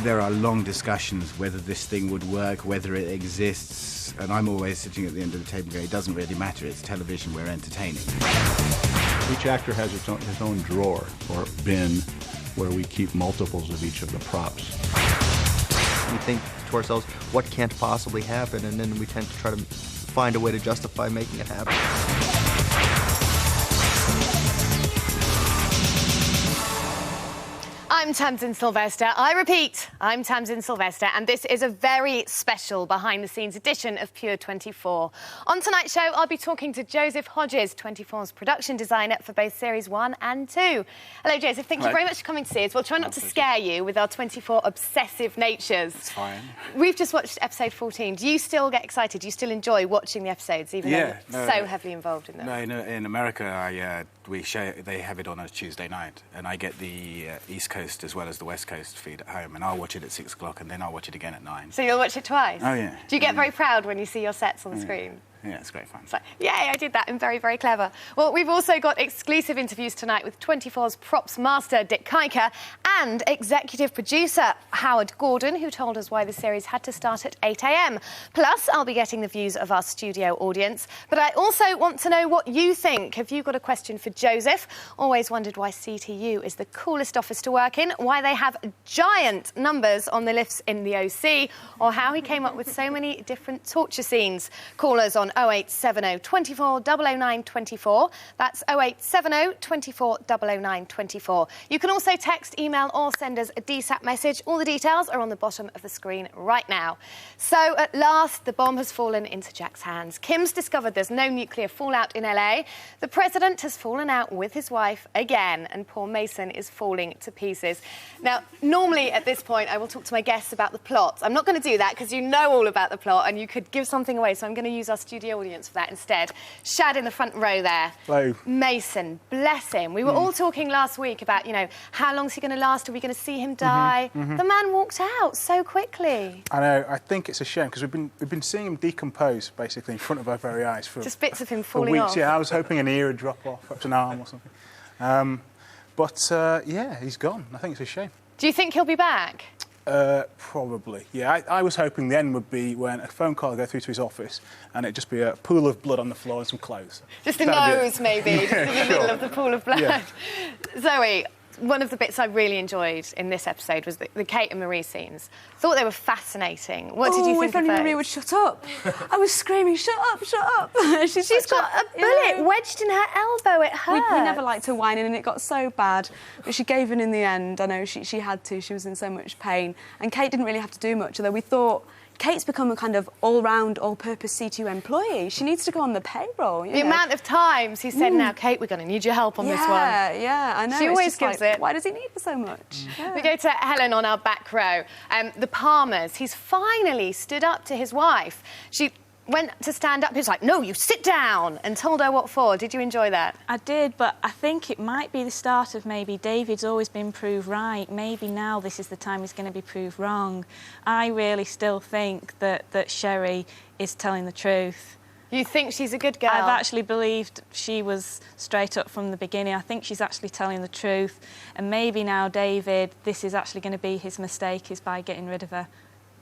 There are long discussions whether this thing would work, whether it exists, and I'm always sitting at the end of the table going, it doesn't really matter, it's television, we're entertaining. Each actor has his own drawer or bin where we keep multiples of each of the props. We think to ourselves, what can't possibly happen, and then we tend to try to find a way to justify making it happen. I'm Tamsin Sylvester. I repeat, I'm Tamsin Sylvester, and this is a very special behind-the-scenes edition of Pure 24. On tonight's show, I'll be talking to Joseph Hodges, 24's production designer for both Series 1 and 2. Hello, Joseph. Thank you very much for coming to see us. We'll try not to scare you with our 24 obsessive natures. It's fine. We've just watched episode 14. Do you still get excited? Do you still enjoy watching the episodes, even though you're so heavily involved in them? No, in America, they have it on a Tuesday night, and I get the East Coast as well as the West Coast feed at home, and I'll watch it at 6 o'clock, and then I'll watch it again at 9. So you'll watch it twice? Oh, yeah. Do you get very proud when you see your sets on the screen? Yeah, it's great fun. It's like, yay, I did that. I'm very, very clever. Well, we've also got exclusive interviews tonight with 24's props master, Dick Kiker, and executive producer, Howard Gordon, who told us why the series had to start at 8 a.m. Plus, I'll be getting the views of our studio audience. But I also want to know what you think. Have you got a question for Joseph? Always wondered why CTU is the coolest office to work in, why they have giant numbers on the lifts in the OC, or how he came up with so many different torture scenes. Call us on 0870 24 009 24. That's 0870 24 009 24. You can also text, email or send us a DSAP message. All the details are on the bottom of the screen right now. So at last, the bomb has fallen into Jack's hands. Kim's discovered there's no nuclear fallout in LA. The president has fallen out with his wife again, and poor Mason is falling to pieces. Now, normally at this point, I will talk to my guests about the plot. I'm not going to do that because you know all about the plot and you could give something away, so I'm going to use our studio audience for that instead. Shad in the front row there. Hello. Mason, bless him. We were all talking last week about, you know, how long's he going to last? Are we going to see him die? The man walked out so quickly. I know. I think it's a shame because we've been seeing him decompose basically in front of our very eyes for just bits of him for falling weeks. off. Yeah, I was hoping an ear would drop off, perhaps an arm or something. Yeah, he's gone. I think it's a shame. Do you think he'll be back? Probably, yeah. I was hoping the end would be when a phone call would go through to his office and it'd just be a pool of blood on the floor and some clothes. Just a nose, maybe, just in the middle of the pool of blood. Yeah. Zoe, one of the bits I really enjoyed in this episode was the Kate and Marie scenes. Thought they were fascinating. What did you think if only of those? Marie would shut up. I was screaming, shut up, shut up. She's got a bullet wedged in her elbow. It hurts. We never liked her whining, and it got so bad. But she gave in the end. I know she had to. She was in so much pain. And Kate didn't really have to do much, although we thought Kate's become a kind of all-round, all-purpose C2 employee. She needs to go on the payroll, The amount of times he said, now, Kate, we're going to need your help on this one. Yeah, I know. She always gives it. Why does he need her so much? Yeah. We go to Helen on our back row. The Palmers. He's finally stood up to his wife. She went to stand up. He was like, no, you sit down, and told her what for. Did you enjoy that? I did, but I think it might be the start of maybe David's always been proved right. Maybe now this is the time he's going to be proved wrong. I really still think that Sherry is telling the truth. You think she's a good girl? I've actually believed she was straight up from the beginning. I think she's actually telling the truth. And maybe now David, this is actually going to be his mistake, is by getting rid of her.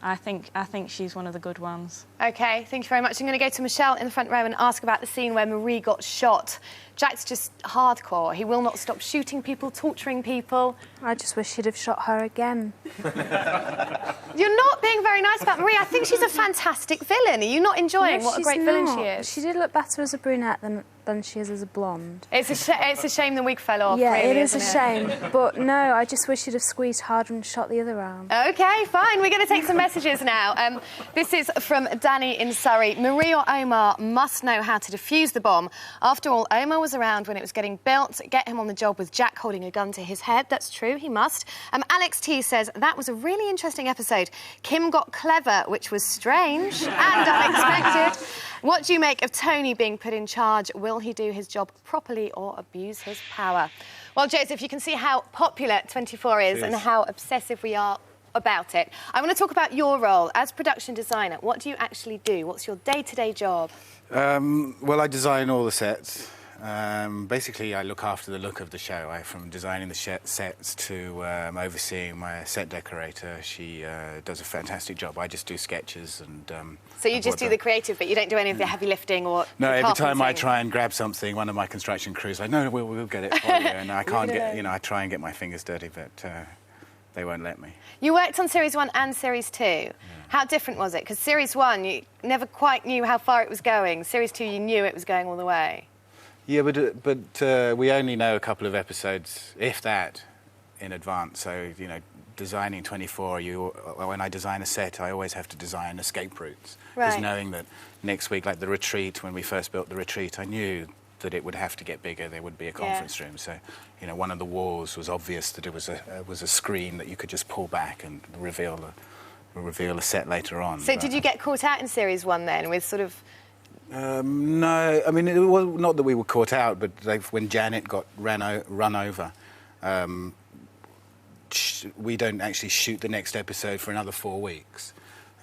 I think she's one of the good ones. OK, thank you very much. I'm going to go to Michelle in the front row and ask about the scene where Marie got shot. Jack's just hardcore. He will not stop shooting people, torturing people. I just wish he'd have shot her again. You're not being very nice about Marie. I think she's a fantastic villain. Are you not enjoying what a great villain she is? She did look better as a brunette than she is as a blonde. It's a shame the wig fell off. Yeah, really, it is a isn't shame. But no, I just wish he'd have squeezed harder and shot the other arm. OK, fine. We're going to take some messages now. This is from Danny in Surrey. Marie or Omar must know how to defuse the bomb. After all, Omar was around when it was getting built. Get him on the job with Jack holding a gun to his head. That's true, he must. Alex T says, that was a really interesting episode. Kim got clever, which was strange and unexpected. What do you make of Tony being put in charge? Will he do his job properly or abuse his power? Well, Joseph, you can see how popular 24 is and how obsessive we are about it. I want to talk about your role as production designer. What do you actually do? What's your day-to-day job? Well, I design all the sets. Basically, I look after the look of the show. From designing the sets to overseeing my set decorator. She does a fantastic job. I just do sketches and... so you just do the creative, but you don't do any of the heavy lifting or No, every time I carpenting? try and grab something, one of my construction crew's like, no, we'll get it for you. And I can't get, I try and get my fingers dirty, but they won't let me. You worked on Series 1 and Series 2. Yeah. How different was it? Because Series 1, you never quite knew how far it was going. Series 2, you knew it was going all the way. Yeah, but we only know a couple of episodes, if that, in advance. So, designing 24, when I design a set, I always have to design escape routes. Right. Because knowing that next week, like the retreat, when we first built the retreat, I knew that it would have to get bigger. There would be a conference room. So, one of the walls was obvious that it was a screen that you could just pull back and reveal a set later on. So did you get caught out in Series 1 then, with sort of... No, I mean, it was not that we were caught out, but when Janet got run over, we don't actually shoot the next episode for another 4 weeks.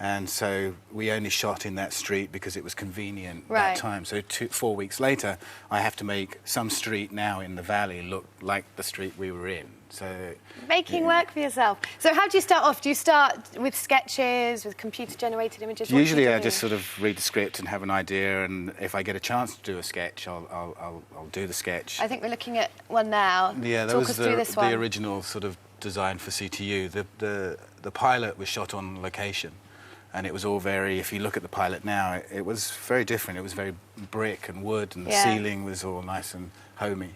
And so we only shot in that street because it was convenient that time. So 4 weeks later, I have to make some street now in the valley look like the street we were in. So making work for yourself. So how do you start off? Do you start with sketches, with computer-generated images? Usually I just sort of read the script and have an idea, and if I get a chance to do a sketch, I'll do the sketch. I think we're looking at one now. Yeah, that Talk was us through this one. the original sort of design for CTU. The pilot was shot on location. And it was all very, if you look at the pilot now, it was very different. It was very brick and wood, and the ceiling was all nice and homey.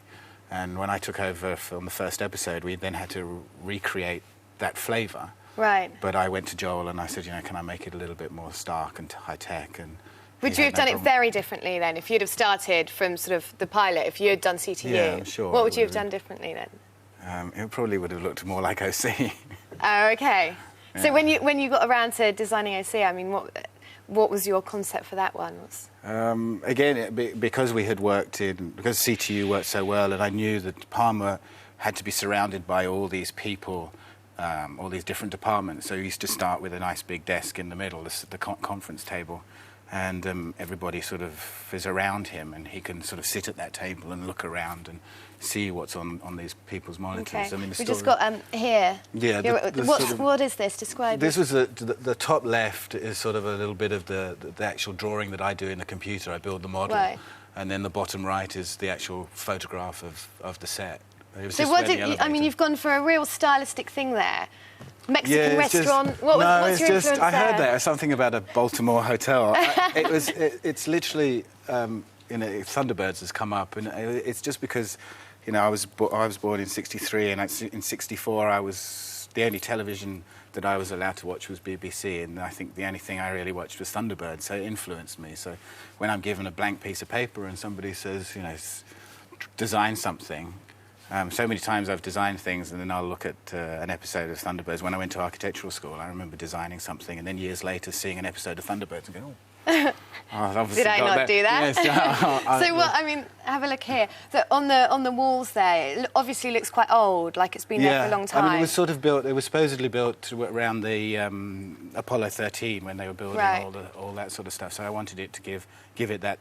And when I took over on the first episode, we then had to recreate that flavour. Right. But I went to Joel and I said, can I make it a little bit more stark and high-tech? And would you have done it very differently then, if you'd have started from sort of the pilot, if you had done CTU? Yeah, I'm sure. What would you have done differently then? It probably would have looked more like OC. Oh, OK. Yeah. So when you got around to designing OC, I mean, what was your concept for that one? Again, because we had because CTU worked so well, and I knew that Palmer had to be surrounded by all these people, all these different departments. So he used to start with a nice big desk in the middle, the conference table, and everybody sort of is around him, and he can sort of sit at that table and look around and see what's on these people's monitors. Okay. I mean, we just got here. Yeah. What is this? Describe this. This was the top left is sort of a little bit of the actual drawing that I do in the computer. I build the model, and then the bottom right is the actual photograph of the set. So what did you, I mean, you've gone for a real stylistic thing there. Mexican restaurant. What's your influence I heard there? that something about a Baltimore hotel. It's literally Thunderbirds has come up, and it's just because I was born in '63, and in '64 the only television that I was allowed to watch was BBC, and I think the only thing I really watched was Thunderbirds, so it influenced me. So when I'm given a blank piece of paper and somebody says, design something. So many times I've designed things, and then I'll look at an episode of Thunderbirds. When I went to architectural school, I remember designing something, and then years later seeing an episode of Thunderbirds and going, did I not do that? Yes. So what? I mean, have a look here. So on the walls there, it obviously looks quite old, like it's been there for a long time. I mean, it was sort of built. It was supposedly built around the Apollo 13 when they were building all that sort of stuff. So I wanted it to give it that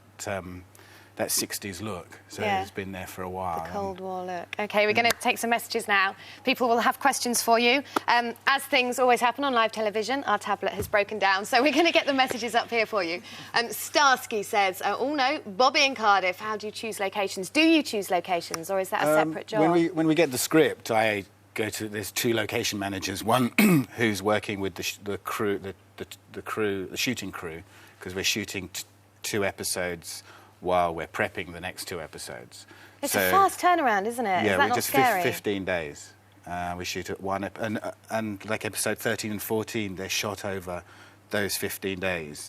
60s look. So it's been there for a while. The Cold War look. OK, we're going to take some messages now. People will have questions for you. As things always happen on live television, our tablet has broken down, so we're going to get the messages up here for you. Starsky says, oh no, Bobby in Cardiff, how do you choose locations? Do you choose locations, or is that a separate job? When we get the script, I go to, there's 2 location managers, one who's working with the crew, the shooting crew, because we're shooting 2 episodes while we're prepping the next 2 episodes. It's a fast turnaround, isn't it? Yeah, is that we're just scary? 15 days. We shoot at one, and like episode 13 and 14, they're shot over those 15 days.